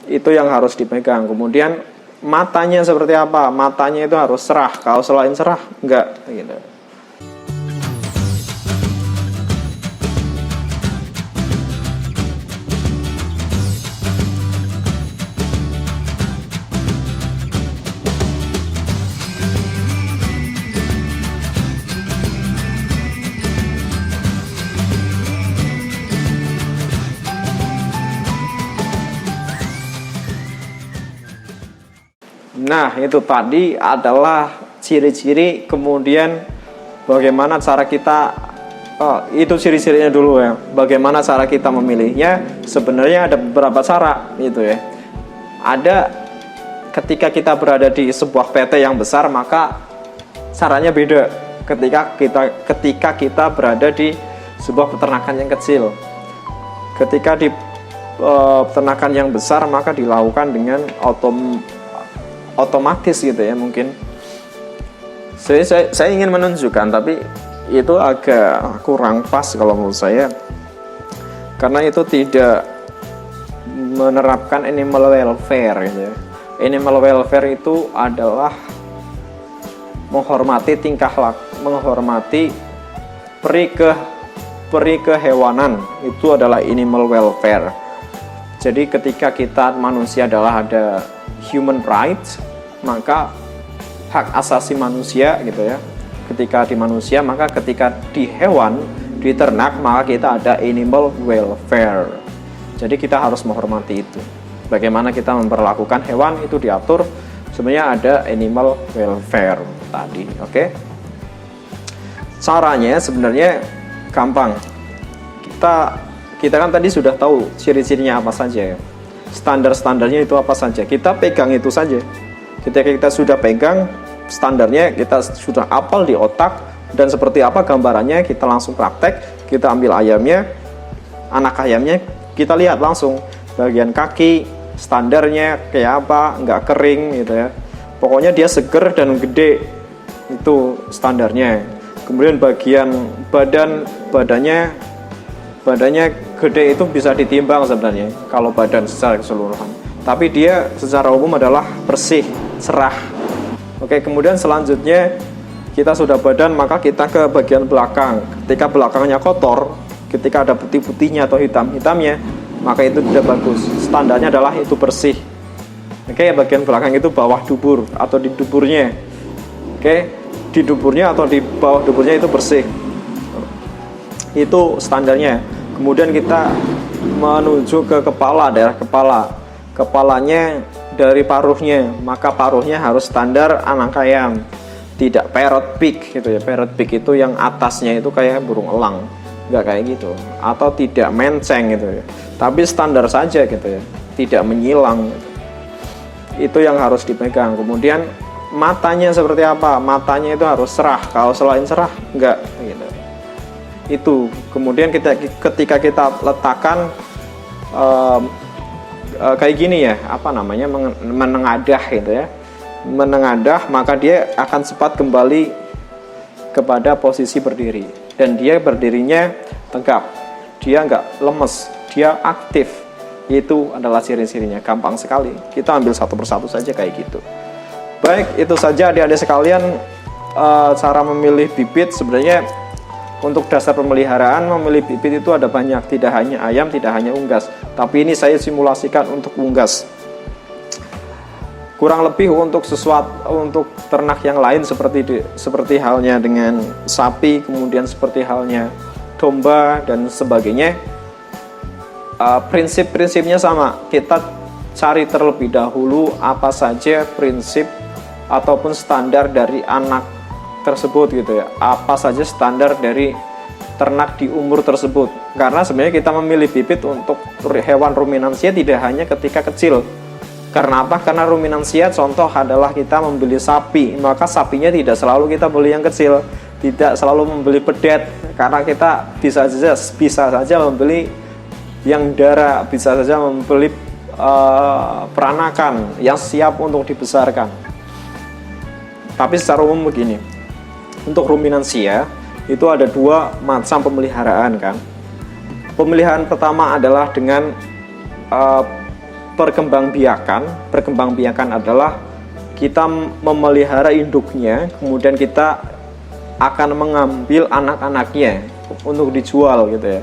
Itu yang harus dipegang. Kemudian matanya seperti apa? Matanya itu harus cerah. Kalau selain cerah, enggak gitu. Nah, itu tadi adalah ciri-ciri, kemudian bagaimana cara kita, itu ciri-cirinya dulu ya. Bagaimana cara kita memilihnya? Sebenarnya ada beberapa cara gitu ya. Ada ketika kita berada di sebuah PT yang besar, maka caranya beda ketika kita berada di sebuah peternakan yang kecil. Ketika di peternakan yang besar, maka dilakukan dengan otomatis gitu ya mungkin. Saya ingin menunjukkan, tapi itu agak kurang pas kalau menurut saya, karena itu tidak menerapkan animal welfare gitu ya. Animal welfare itu adalah menghormati tingkah laku, menghormati peri kehewanan, itu adalah animal welfare. Jadi ketika kita manusia adalah ada human rights, maka hak asasi manusia gitu ya. Ketika di manusia, maka ketika di hewan, di ternak, maka kita ada animal welfare. Jadi kita harus menghormati itu. Bagaimana kita memperlakukan hewan itu diatur, sebenarnya ada animal welfare tadi, oke? Caranya sebenarnya gampang. Kita kan tadi sudah tahu ciri-cirinya apa saja ya. Standar-standarnya itu apa saja. Kita pegang itu saja. Ketika kita sudah pegang standarnya, kita sudah hafal di otak dan seperti apa gambarannya, kita langsung praktek. Kita ambil ayamnya, anak ayamnya, kita lihat langsung bagian kaki, standarnya kayak apa, nggak kering gitu ya. Pokoknya dia seger dan gede, itu standarnya. Kemudian bagian badannya gede, itu bisa ditimbang sebenarnya kalau badan secara keseluruhan. Tapi dia secara umum adalah bersih, cerah. Oke, kemudian selanjutnya kita sudah badan, maka kita ke bagian belakang. Ketika belakangnya kotor, ketika ada putih-putihnya atau hitam-hitamnya, maka itu tidak bagus. Standarnya adalah itu bersih. Oke, bagian belakang itu bawah dubur atau di duburnya. Oke, di duburnya atau di bawah duburnya itu bersih. Itu standarnya. Kemudian kita menuju ke kepala, daerah kepala. Kepalanya dari paruhnya, maka paruhnya harus standar anak ayam. Tidak parrot pig gitu ya. Parrot pig itu yang atasnya itu kayak burung elang. Enggak kayak gitu. Atau tidak menceng gitu ya. Tapi standar saja gitu ya. Tidak menyilang gitu. Itu yang harus dipegang. Kemudian matanya seperti apa? Matanya itu harus cerah. Kalau selain cerah, enggak gitu. Itu. Kemudian ketika kita letakkan kayak gini ya, apa namanya, menengadah gitu ya. Menengadah, maka dia akan cepat kembali kepada posisi berdiri. Dan dia berdirinya tegap. Dia enggak lemes, dia aktif. Itu adalah ciri-cirinya, gampang sekali. Kita ambil satu persatu saja kayak gitu. Baik, itu saja adik-adik sekalian, cara memilih bibit. Sebenarnya untuk dasar pemeliharaan, memilih bibit itu ada banyak. Tidak hanya ayam, tidak hanya unggas. Tapi ini saya simulasikan untuk unggas. Kurang lebih untuk untuk ternak yang lain seperti halnya dengan sapi, kemudian seperti halnya domba dan sebagainya. Prinsip-prinsipnya sama. Kita cari terlebih dahulu apa saja prinsip ataupun standar dari anak tersebut gitu ya. Apa saja standar dari ternak di umur tersebut. Karena sebenarnya kita memilih bibit untuk hewan ruminansia tidak hanya ketika kecil. Karena apa? Karena ruminansia contoh adalah kita membeli sapi, maka sapinya tidak selalu kita beli yang kecil, tidak selalu membeli pedet, karena kita bisa saja membeli yang darah, bisa saja membeli peranakan yang siap untuk dibesarkan. Tapi secara umum begini, untuk ruminansia itu ada dua macam pemeliharaan kan. Pemeliharaan pertama adalah dengan Perkembangbiakan adalah kita memelihara induknya, kemudian kita akan mengambil anak-anaknya untuk dijual gitu ya,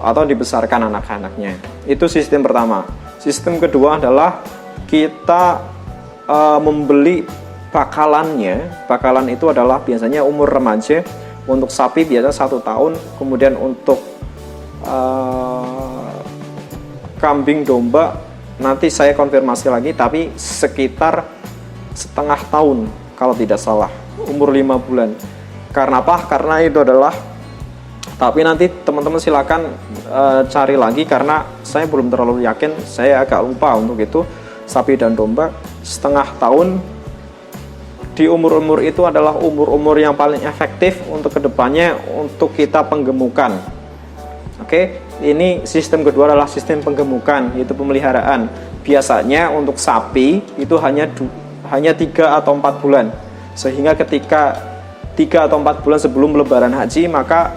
atau dibesarkan anak-anaknya. Itu sistem pertama. Sistem kedua adalah kita membeli bakalannya. Bakalan itu adalah biasanya umur remaja. Untuk sapi biasa 1 tahun, kemudian untuk kambing domba nanti saya konfirmasi lagi, tapi sekitar setengah tahun kalau tidak salah, umur 5 bulan. Karena apa? Karena itu adalah, tapi nanti teman-teman silakan cari lagi karena saya belum terlalu yakin, saya agak lupa untuk itu. Sapi dan domba setengah tahun di umur-umur itu adalah umur-umur yang paling efektif untuk kedepannya untuk kita penggemukan. Oke, ini sistem kedua adalah sistem penggemukan, yaitu pemeliharaan. Biasanya untuk sapi itu hanya 3 atau 4 bulan, sehingga ketika 3 atau 4 bulan sebelum lebaran haji, maka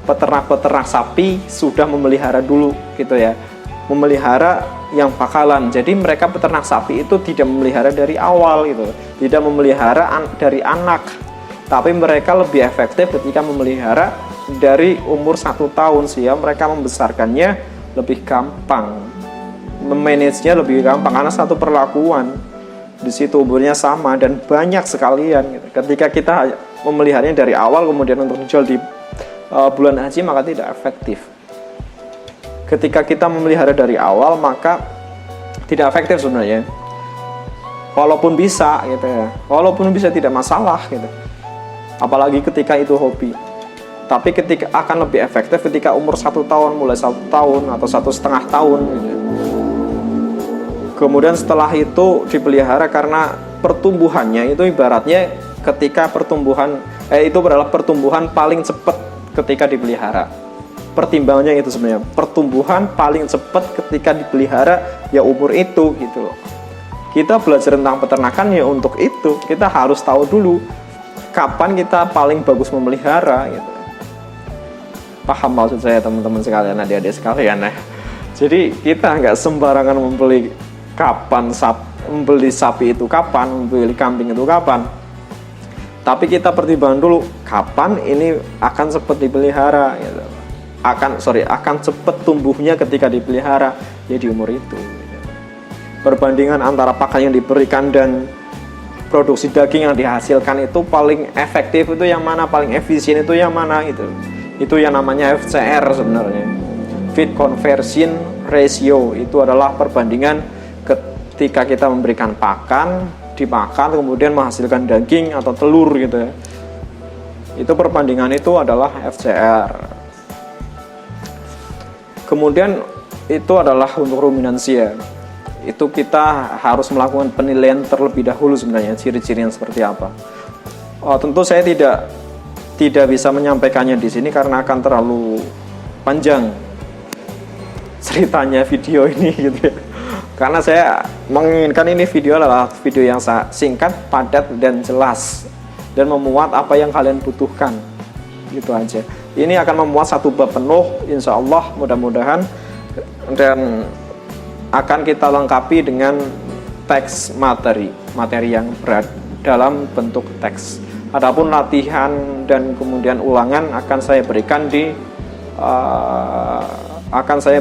peternak-peternak sapi sudah memelihara dulu gitu ya, memelihara yang bakalan. Jadi mereka peternak sapi itu tidak memelihara dari awal gitu, tidak memelihara dari anak, tapi mereka lebih efektif ketika memelihara dari umur 1 tahun, sehingga mereka membesarkannya lebih gampang, memanagenya lebih gampang karena satu perlakuan di situ umurnya sama dan banyak sekalian gitu. Ketika kita memeliharanya dari awal kemudian untuk dijual di bulan haji, maka tidak efektif. Ketika kita memelihara dari awal, maka tidak efektif sebenarnya. Walaupun bisa gitu ya, walaupun bisa tidak masalah gitu. Apalagi ketika itu hobi. Tapi ketika akan lebih efektif ketika umur 1 tahun, mulai 1 tahun atau 1,5 tahun gitu. Kemudian setelah itu dipelihara karena pertumbuhannya itu ibaratnya ketika pertumbuhan itu adalah pertumbuhan paling cepat ketika dipelihara. Pertimbangannya itu sebenarnya pertumbuhan paling cepat ketika dipelihara ya umur itu gitu loh. Kita belajar tentang peternakan ya untuk itu. Kita harus tahu dulu kapan kita paling bagus memelihara gitu. Paham maksud saya teman-teman sekalian, adik-adik sekalian ya. Jadi kita nggak sembarangan membeli sapi itu kapan, membeli kambing itu kapan. Tapi kita pertimbangkan dulu kapan ini akan cepat dipelihara gitu. Akan cepat tumbuhnya ketika dipelihara ya di umur itu. Perbandingan antara pakan yang diberikan dan produksi daging yang dihasilkan itu paling efektif itu yang mana, paling efisien itu yang mana gitu. Itu yang namanya FCR sebenarnya. Feed Conversion Ratio itu adalah perbandingan ketika kita memberikan pakan, dimakan kemudian menghasilkan daging atau telur gitu ya. Itu perbandingan itu adalah FCR. Kemudian itu adalah untuk ruminansia. Itu kita harus melakukan penilaian terlebih dahulu sebenarnya, ciri-cirinya seperti apa. Tentu saya tidak bisa menyampaikannya di sini karena akan terlalu panjang ceritanya video ini gitu ya. Karena saya menginginkan ini video adalah video yang singkat, padat dan jelas dan memuat apa yang kalian butuhkan. Gitu aja. Ini akan memuat satu bab penuh, insya Allah mudah-mudahan, dan akan kita lengkapi dengan teks materi yang berat dalam bentuk teks. Adapun latihan dan kemudian ulangan akan saya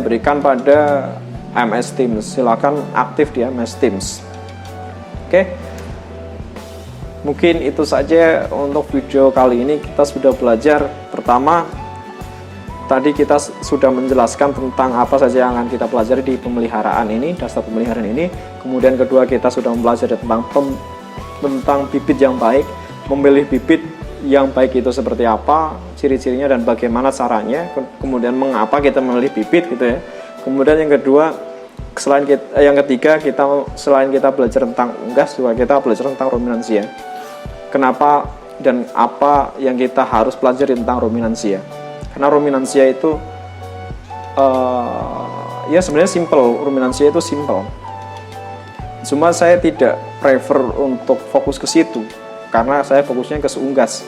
berikan pada MS Teams. Silakan aktif di MS Teams. Oke. Mungkin itu saja untuk video kali ini. Kita sudah belajar. Pertama, tadi kita sudah menjelaskan tentang apa saja yang akan kita pelajari di pemeliharaan ini, dasar pemeliharaan ini. Kemudian kedua, kita sudah mempelajari tentang bibit yang baik, memilih bibit yang baik itu seperti apa, ciri-cirinya dan bagaimana caranya. Kemudian mengapa kita memilih bibit gitu ya. Kemudian yang kedua, selain kita belajar tentang unggas, juga kita belajar tentang ruminansia. Kenapa dan apa yang kita harus pelajari tentang ruminansia? Karena ruminansia itu ya sebenarnya simple, ruminansia itu simple. Cuma saya tidak prefer untuk fokus ke situ karena saya fokusnya ke unggas.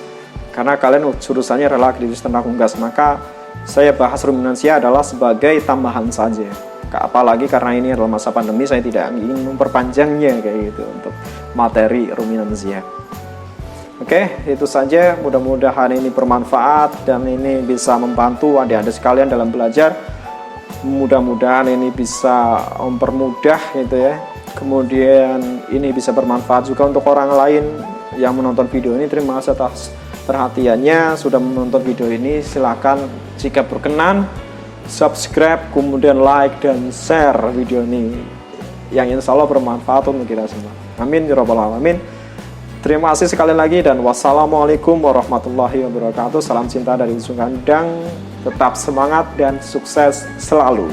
Karena kalian jurusannya adalah aktivitas tentang unggas, maka saya bahas ruminansia adalah sebagai tambahan saja. apalagi karena ini adalah masa pandemi, saya tidak ingin memperpanjangnya kayak gitu untuk materi ruminansia. Oke, itu saja. Mudah-mudahan ini bermanfaat dan ini bisa membantu adik-adik sekalian dalam belajar. Mudah-mudahan ini bisa mempermudah gitu ya. Kemudian ini bisa bermanfaat juga untuk orang lain yang menonton video ini. Terima kasih atas perhatiannya sudah menonton video ini. Silakan jika berkenan subscribe, kemudian like dan share video ini yang insya Allah bermanfaat untuk kita semua. Amin ya rabbal alamin. Terima kasih sekali lagi dan wassalamualaikum warahmatullahi wabarakatuh. Salam cinta dari Ujung Kandang. Tetap semangat dan sukses selalu.